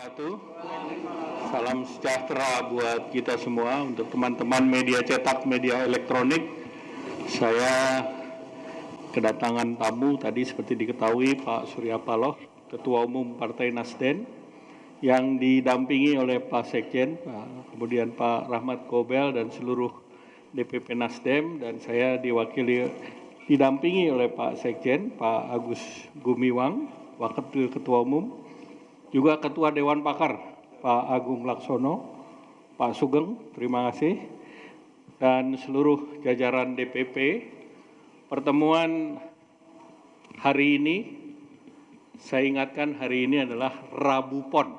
wabarakatuh. Salam sejahtera buat kita semua. Untuk teman-teman media cetak, media elektronik, saya kedatangan tamu tadi seperti diketahui Pak Surya Paloh, Ketua Umum Partai Nasdem, yang didampingi oleh Pak Sekjen, kemudian Pak Rahmat Gobel dan seluruh DPP Nasdem, dan saya didampingi oleh Pak Sekjen, Pak Agus Gumiwang, Wakil Ketua Umum, juga Ketua Dewan Pakar, Pak Agung Laksono, Pak Sugeng, terima kasih, dan seluruh jajaran DPP. Pertemuan hari ini, saya ingatkan hari ini adalah Rabu Pon.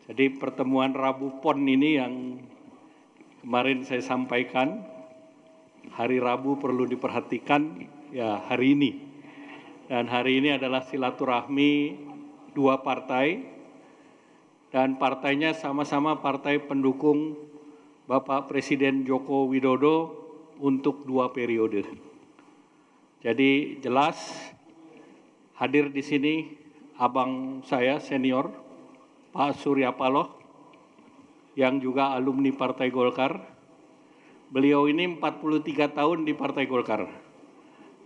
Jadi pertemuan Rabu Pon ini yang kemarin saya sampaikan, hari Rabu perlu diperhatikan, ya hari ini. Dan hari ini adalah silaturahmi dua partai, dan partainya sama-sama partai pendukung Bapak Presiden Joko Widodo untuk 2 periode. Jadi jelas hadir di sini abang saya senior, Pak Surya Paloh, yang juga alumni Partai Golkar. Beliau ini 43 tahun di Partai Golkar.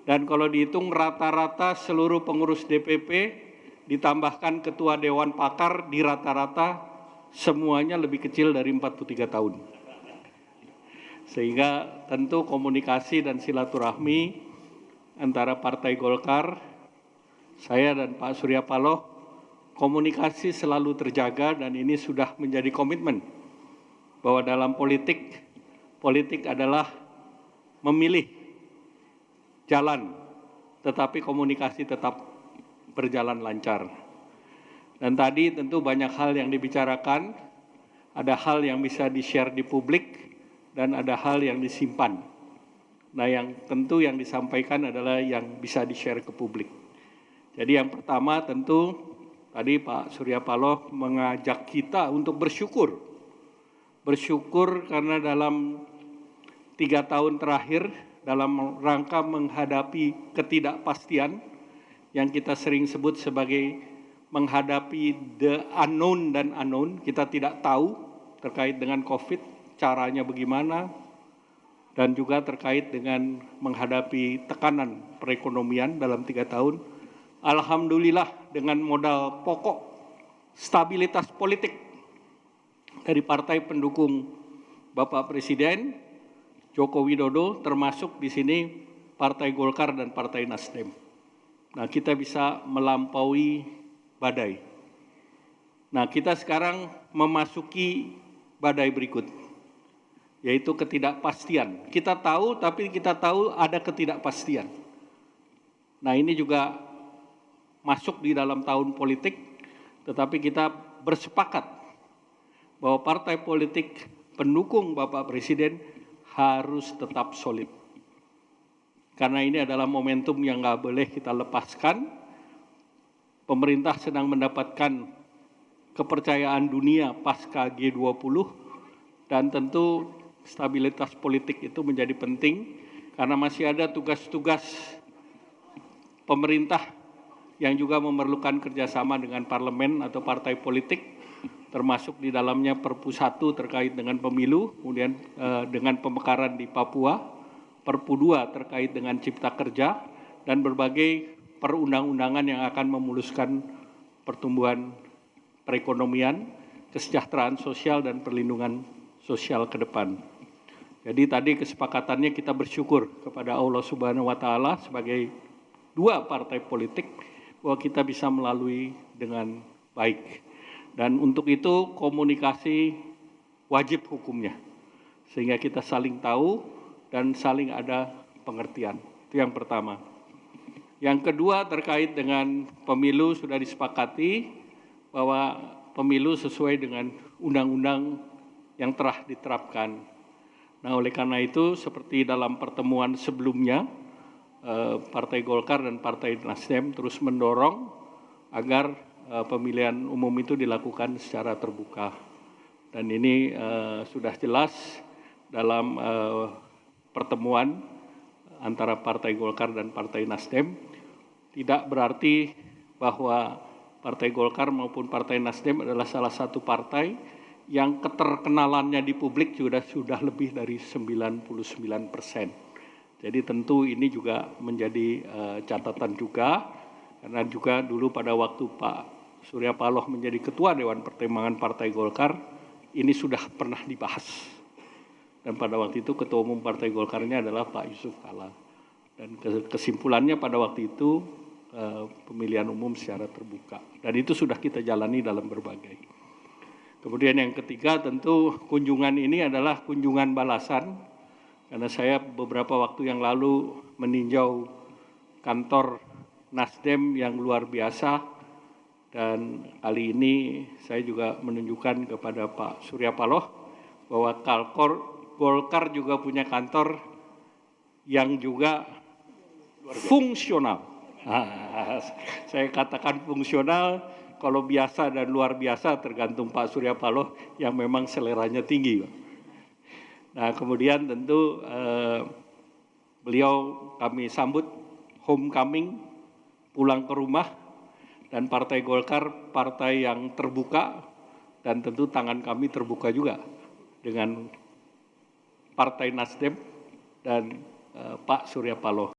Dan kalau dihitung rata-rata seluruh pengurus DPP ditambahkan Ketua Dewan Pakar di rata-rata semuanya lebih kecil dari 43 tahun. Sehingga tentu komunikasi dan silaturahmi antara Partai Golkar, saya dan Pak Surya Paloh, komunikasi selalu terjaga, dan ini sudah menjadi komitmen bahwa dalam politik adalah memilih jalan, tetapi komunikasi tetap berjalan lancar. Dan tadi tentu banyak hal yang dibicarakan, ada hal yang bisa di-share di publik, dan ada hal yang disimpan. Nah, yang tentu yang disampaikan adalah yang bisa di-share ke publik. Jadi yang pertama tentu tadi Pak Surya Paloh mengajak kita untuk bersyukur. Bersyukur karena dalam 3 tahun terakhir, dalam rangka menghadapi ketidakpastian yang kita sering sebut sebagai menghadapi the unknown dan unknown, kita tidak tahu terkait dengan COVID, caranya bagaimana, dan juga terkait dengan menghadapi tekanan perekonomian dalam 3 tahun. Alhamdulillah dengan modal pokok stabilitas politik dari partai pendukung Bapak Presiden Joko Widodo, termasuk di sini Partai Golkar dan Partai Nasdem. Nah, kita bisa melampaui badai. Nah, kita sekarang memasuki badai berikut, yaitu ketidakpastian. Kita tahu, tapi kita tahu ada ketidakpastian. Nah, ini juga masuk di dalam tahun politik, tetapi kita bersepakat bahwa partai politik pendukung Bapak Presiden harus tetap solid. Karena ini adalah momentum yang nggak boleh kita lepaskan. Pemerintah sedang mendapatkan kepercayaan dunia pasca G20, dan tentu stabilitas politik itu menjadi penting karena masih ada tugas-tugas pemerintah yang juga memerlukan kerjasama dengan parlemen atau partai politik, termasuk di dalamnya Perpu 1 terkait dengan pemilu, kemudian dengan pemekaran di Papua, Perpu 2 terkait dengan Cipta Kerja, dan berbagai perundang-undangan yang akan memuluskan pertumbuhan perekonomian, kesejahteraan sosial, dan perlindungan sosial ke depan. Jadi tadi kesepakatannya kita bersyukur kepada Allah Subhanahu wa Ta'ala sebagai 2 partai politik bahwa kita bisa melalui dengan baik. Dan untuk itu komunikasi wajib hukumnya, sehingga kita saling tahu dan saling ada pengertian. Itu yang pertama. Yang kedua terkait dengan pemilu, sudah disepakati bahwa pemilu sesuai dengan undang-undang yang telah diterapkan. Nah, oleh karena itu seperti dalam pertemuan sebelumnya, Partai Golkar dan Partai Nasdem terus mendorong agar pemilihan umum itu dilakukan secara terbuka. Dan ini sudah jelas dalam pertemuan antara Partai Golkar dan Partai Nasdem. Tidak berarti bahwa Partai Golkar maupun Partai Nasdem adalah salah satu partai yang keterkenalannya di publik sudah lebih dari 99%. Jadi tentu ini juga menjadi catatan juga, karena juga dulu pada waktu Pak Surya Paloh menjadi Ketua Dewan Pertimbangan Partai Golkar, ini sudah pernah dibahas. Dan pada waktu itu Ketua Umum Partai Golkarnya adalah Pak Yusuf Kalla. Dan kesimpulannya pada waktu itu pemilihan umum secara terbuka. Dan itu sudah kita jalani dalam berbagai. Kemudian yang ketiga tentu kunjungan ini adalah kunjungan balasan, karena saya beberapa waktu yang lalu meninjau kantor Nasdem yang luar biasa, dan kali ini saya juga menunjukkan kepada Pak Surya Paloh bahwa Golkar juga punya kantor yang juga fungsional. Saya katakan fungsional, kalau biasa dan luar biasa tergantung Pak Surya Paloh yang memang seleranya tinggi. Nah kemudian tentu beliau kami sambut homecoming, pulang ke rumah, dan Partai Golkar partai yang terbuka, dan tentu tangan kami terbuka juga dengan Partai Nasdem dan Pak Surya Paloh.